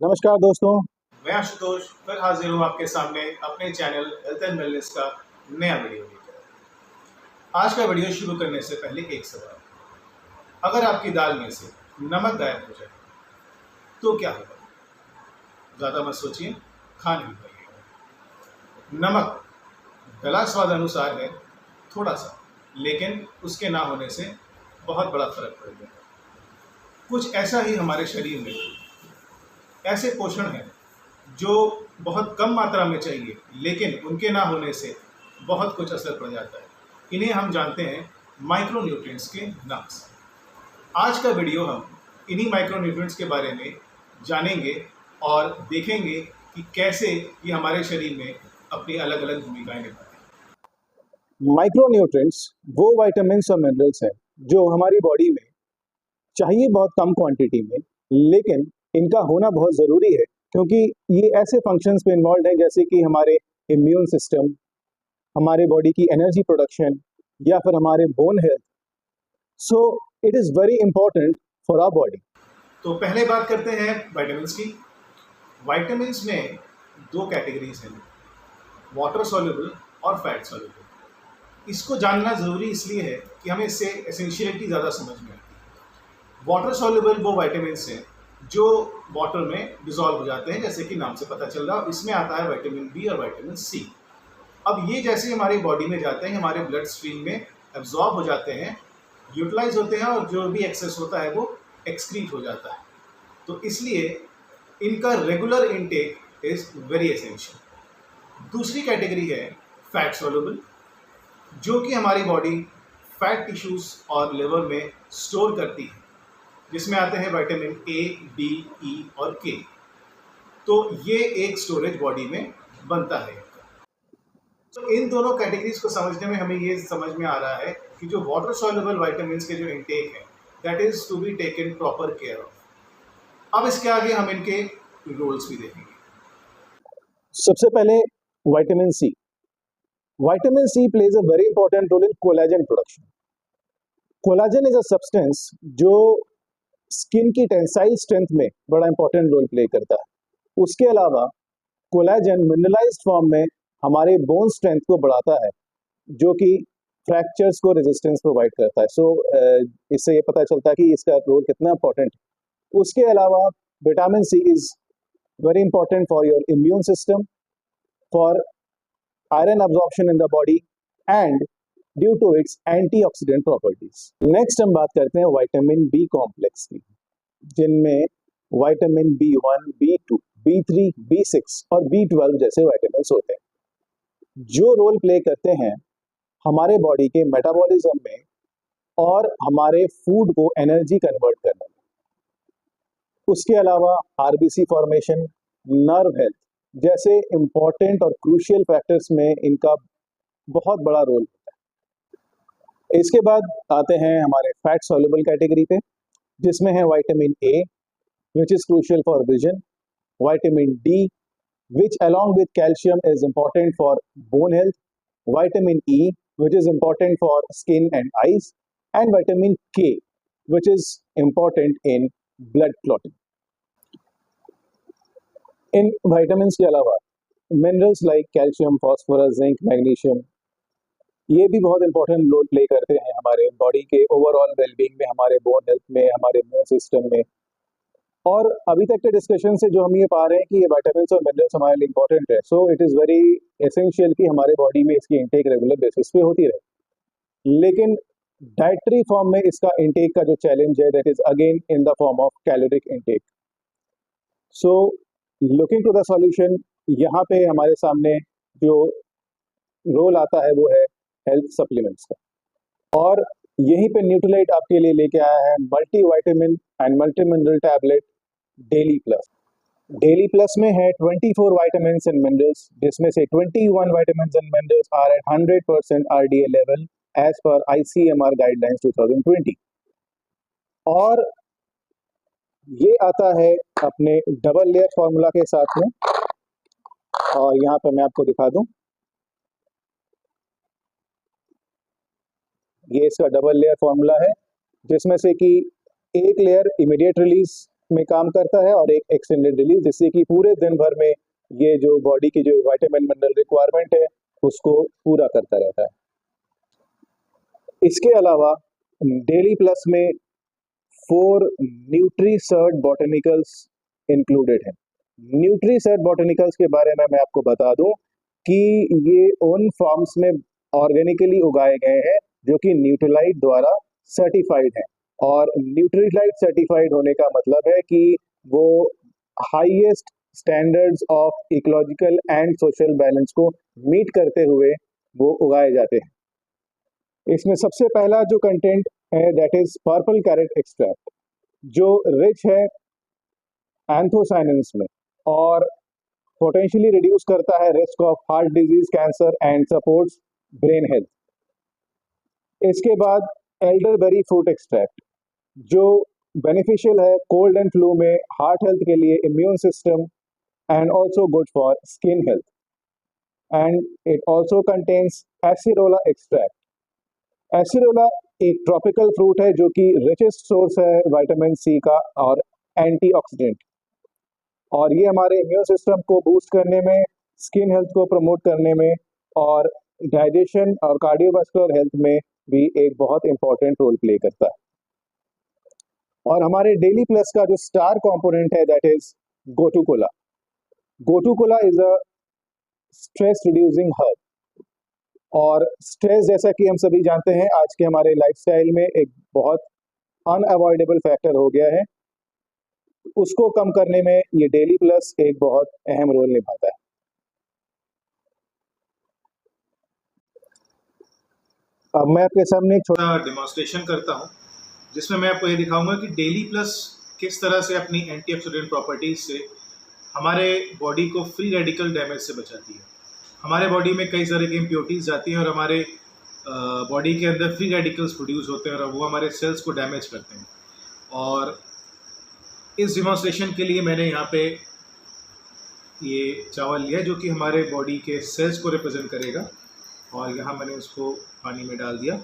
नमस्कार दोस्तों। मैं आशुतोष फिर हाजिर हूँ आपके सामने अपने चैनल हेल्थ एंड वेलनेस का नया वीडियो लेकर। आज का वीडियो शुरू करने से पहले एक सवाल, अगर आपकी दाल में से नमक गायब हो जाए तो क्या होगा? ज़्यादा मत सोचिए, खा नहीं पाइएगा। नमक गला स्वाद अनुसार है थोड़ा सा, लेकिन उसके ना होने से बहुत बड़ा फर्क पड़ेगा। कुछ ऐसा ही हमारे शरीर में ऐसे पोषण हैं जो बहुत कम मात्रा में चाहिए, लेकिन उनके ना होने से बहुत कुछ असर पड़ जाता है। इन्हें हम जानते हैं माइक्रो न्यूट्रिएंट्स के नाम से। आज का वीडियो हम इन्हीं माइक्रो न्यूट्रिएंट्स के बारे में जानेंगे और देखेंगे कि कैसे ये हमारे शरीर में अपनी अलग अलग भूमिकाएं निभाते हैं। माइक्रोन्यूट्रिएंट्स वो विटामिन्स और मिनरल्स हैं जो हमारी बॉडी में चाहिए बहुत कम क्वांटिटी में, लेकिन इनका होना बहुत ज़रूरी है क्योंकि ये ऐसे फंक्शंस में इन्वॉल्व हैं जैसे कि हमारे इम्यून सिस्टम, हमारे बॉडी की एनर्जी प्रोडक्शन या फिर हमारे bone health. So it is very important for our body. तो पहले बात करते हैं विटामिन्स की। विटामिन्स में दो कैटेगरीज हैं, वाटर सॉल्युबल और फैट सॉल्युबल। इसको जानना ज़रूरी इसलिए है कि हमें इससे एसेंशियलिटी ज़्यादा समझ में आती है। वाटर सॉल्युबल वो विटामिन्स हैं जो वाटर में डिसॉल्व हो जाते हैं, जैसे कि नाम से पता चल रहा है। इसमें आता है विटामिन बी और विटामिन सी। अब ये जैसे हमारी बॉडी में जाते हैं, हमारे ब्लड स्ट्रीम में एब्जॉर्ब हो जाते हैं, यूटिलाइज होते हैं, और जो भी एक्सेस होता है वो एक्सक्रीट हो जाता है। तो इसलिए इनका regular intake is very essential. दूसरी कैटेगरी है फैट सॉल्युबल, जो कि हमारी बॉडी फैट टिश्यूज और लिवर में स्टोर करती है, जिसमें आते हैं विटामिन ए, डी, ई और के। तो ये एक स्टोरेज बॉडी में बनता है। तो इन दोनों कैटेगरीज को समझने में हमें ये समझ में आ रहा है कि जो वाटर सॉल्युबल विटामिन्स के जो इनटेक है, that is to be taken proper care of. अब इसके आगे हम इनके रोल्स भी देखेंगे। सबसे पहले vitamin C. Vitamin C plays a very important role in collagen production. Collagen is a substance जो स्किन की टेंसाइल स्ट्रेंथ में बड़ा इंपॉर्टेंट रोल प्ले करता है। उसके अलावा कोलेजन मिनरलाइज्ड फॉर्म में हमारे बोन स्ट्रेंथ को बढ़ाता है, जो कि फ्रैक्चर्स को रेजिस्टेंस प्रोवाइड करता है। सो इससे ये पता चलता है कि इसका रोल कितना इंपॉर्टेंट है। उसके अलावा vitamin C is very important for your immune system, for iron absorption in the body and due to its antioxidant properties. Next हम बात करते हैं विटामिन बी कॉम्प्लेक्स की, जिनमें vitamin B1, B2, B3, B6 और B12 जैसे vitamin होते हैं, जो रोल प्ले करते हैं हमारे बॉडी के मेटाबॉलिज्म में और हमारे फूड को एनर्जी कन्वर्ट करने में। उसके अलावा आरबीसी फॉर्मेशन, नर्व हेल्थ जैसे इंपॉर्टेंट और क्रूशियल फैक्टर्स में इनका बहुत बड़ा रोल होता है। इसके बाद आते हैं हमारे फैट सॉल्युबल कैटेगरी पे, जिसमें है vitamin A which is crucial for vision, vitamin D which along with calcium is important for bone health, vitamin E which is important for skin and eyes, and vitamin K which is important in blood clotting. In vitamins के अलावा minerals like calcium, phosphorus, zinc, magnesium ये भी बहुत important role play करते हैं हमारे body के overall wellbeing में, हमारे बोन हेल्थ में, हमारे इम्यून सिस्टम में। और अभी तक के डिस्कशन से जो हम ये पा रहे हैं कि ये विटामिन्स और मिनरल्स हमारे लिए इंपॉर्टेंट है। सो इट इज़ वेरी एसेंशियल कि हमारे बॉडी में इसकी इंटेक रेगुलर बेसिस पे होती रहे। लेकिन डाइटरी फॉर्म में इसका इंटेक का जो चैलेंज है, that is again in the form of caloric intake. So looking to the solution, यहाँ पे हमारे सामने जो रोल आता है वो है हेल्थ सप्लीमेंट्स का, और यहीं पे न्यूट्रीलाइट आपके लिए लेके आया है multi vitamin and multi mineral tablet daily plus. Daily plus में है 24 vitamins and minerals, जिसमें से 21 vitamins and minerals are at 100% RDA level as per ICMR guidelines 2020। और ये आता है अपने डबल लेयर फॉर्मूला के साथ में, और यहाँ पे मैं आपको दिखा दूं, ये इसका डबल लेयर फॉर्मूला है, जिसमें से कि एक लेयर इमीडिएट रिलीज में काम करता है और एक एक्सटेंडेड रिलीज, जिससे कि पूरे दिन भर में ये जो बॉडी की जो विटामिन मिनरल रिक्वायरमेंट है उसको पूरा करता रहता है। इसके अलावा डेली प्लस में 4 न्यूट्रीसर्ट बॉटनिकल्स इंक्लूडेड हैं। न्यूट्रीसर्ट बॉटनिकल्स के बारे में मैं आपको बता दूं कि ये उन फार्म्स में ऑर्गेनिकली उगाए गए हैं जो कि न्यूट्रीलाइट द्वारा सर्टिफाइड हैं, और न्यूट्रीलाइट सर्टिफाइड होने का मतलब है कि वो highest standards of ecological and social balance को मीट करते हुए वो उगाए जाते हैं। इसमें सबसे पहला जो कंटेंट है that is purple carrot extract, जो रिच है एंथोसाइनिन्स में और पोटेंशियली रिड्यूस करता है risk of heart disease, cancer and supports brain health. इसके बाद एल्डरबेरी फ्रूट एक्सट्रैक्ट, जो बेनिफिशियल है कोल्ड एंड फ्लू में, हार्ट हेल्थ के लिए, immune system and also good for skin health. And it also contains acerola extract. Acerola एक tropical fruit है जो कि रिचेस्ट सोर्स है विटामिन सी का और एंटीऑक्सीडेंट, और ये हमारे इम्यून सिस्टम को बूस्ट करने में, स्किन हेल्थ को प्रमोट करने में और डाइजेशन और कार्डियोवास्कुलर हेल्थ में भी एक बहुत इंपॉर्टेंट रोल प्ले करता है। और हमारे डेली प्लस का जो स्टार कंपोनेंट है that is gotu Cola. Gotu Cola is a stress reducing herb, और स्ट्रेस जैसा कि हम सभी जानते हैं आज के हमारे लाइफस्टाइल में एक बहुत अनअवॉइडेबल फैक्टर हो गया है, उसको कम करने में ये डेली प्लस एक बहुत अहम रोल निभाता है। अब मैं आपके सामने एक छोटा डेमोन्स्ट्रेशन करता हूं जिसमें मैं आपको ये दिखाऊंगा कि डेली प्लस किस तरह से अपनी एंटीऑक्सीडेंट प्रॉपर्टीज से हमारे बॉडी को फ्री रेडिकल डैमेज से बचाती है। हमारे बॉडी में कई तरह की इम्प्योरिटीज जाती हैं और हमारे बॉडी के अंदर फ्री रेडिकल्स प्रोड्यूस होते हैं और वो हमारे सेल्स को डैमेज करते हैं। और इस डिमॉन्स्ट्रेशन के लिए मैंने यहाँ पे ये चावल लिया जो कि हमारे बॉडी के सेल्स को रिप्रेजेंट करेगा, और यहाँ मैंने उसको पानी में डाल दिया।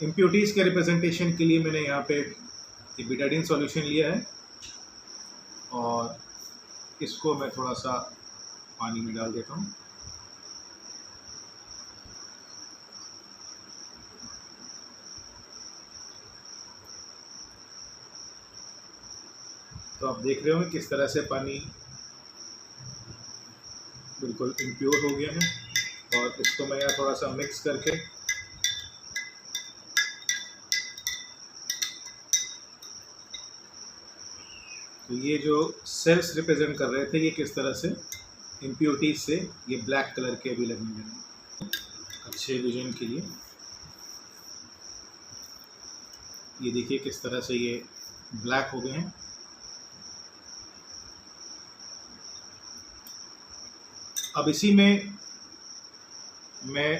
इम्प्योरिटीज़ के रिप्रेजेंटेशन के लिए मैंने यहाँ पे ये बीटाडीन सॉल्यूशन लिया है और इसको मैं थोड़ा सा पानी में डाल देता हूँ। तो आप देख रहे हो किस तरह से पानी बिल्कुल इम्प्योर हो गया है, और इसको मैं यहाँ थोड़ा सा मिक्स करके तो ये जो सेल्स रिप्रेजेंट कर रहे थे ये किस तरह से इम्प्योरिटीज से ये ब्लैक कलर के अभी लगने लगे। अच्छे विजन के लिए ये देखिए किस तरह से ये ब्लैक हो गए हैं। अब इसी में मैं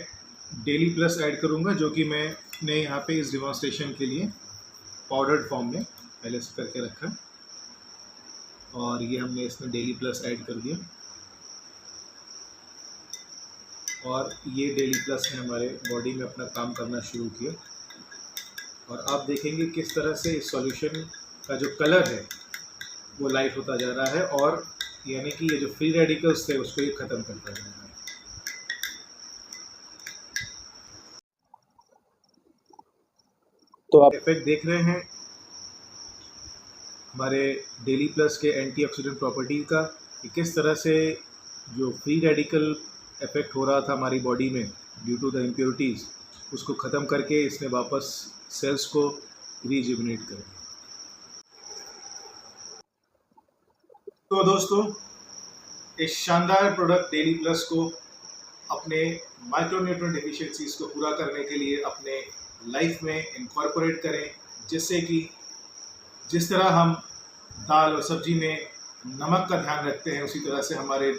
डेली प्लस ऐड करूंगा जो कि मैंने यहाँ पे इस डिमॉन्स्ट्रेशन के लिए पाउडर्ड फॉर्म में पहले से करके रखा, और ये हमने इसमें डेली प्लस ऐड कर दिया, और ये डेली प्लस ने हमारे बॉडी में अपना काम करना शुरू किया। और आप देखेंगे किस तरह से इस सॉल्यूशन का जो कलर है वो लाइट होता जा रहा है, और यानी कि ये जो फ्री रेडिकल्स थे उसको ये ख़त्म करता जा रहा है। तो आप इफेक्ट देख रहे हैं हमारे डेली प्लस के एंटीऑक्सीडेंट प्रॉपर्टी का, कि किस तरह से जो फ्री रेडिकल इफेक्ट हो रहा था हमारी बॉडी में ड्यू टू द इम्प्योरिटीज़ उसको ख़त्म करके इसने वापस सेल्स को रीजुविनेट कर। तो दोस्तों इस शानदार प्रोडक्ट डेली प्लस को अपने माइक्रोन्यूट्रिएंट डेफिशिएंसीज को पूरा करने के लिए अपने लाइफ में इनकॉर्पोरेट करें, जिससे कि जिस तरह हम दाल और सब्जी में नमक का ध्यान रखते हैं उसी तरह से हमारे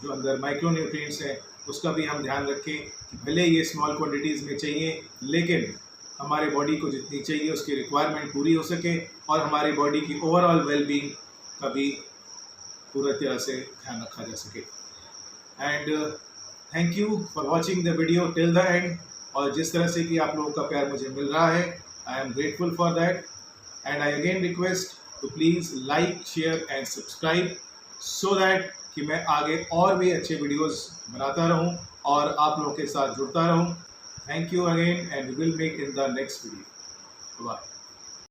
जो अंदर माइक्रोन्यूट्रिएंट्स हैं उसका भी हम ध्यान रखें कि भले ये स्मॉल क्वांटिटीज़ में चाहिए लेकिन हमारे बॉडी को जितनी चाहिए उसकी रिक्वायरमेंट पूरी हो सके और हमारी बॉडी की ओवरऑल वेलबींग का भी पूरी तरह से ध्यान रखा जा सके। And thank you for watching the video till the end, और जिस तरह से कि आप लोगों का प्यार मुझे मिल रहा है I am grateful for that, and I again request तो please like share and subscribe so that कि मैं आगे और भी अच्छे वीडियोस बनाता रहूं और आप लोगों के साथ जुड़ता रहूं। Thank you again and we will make in the next video. Bye.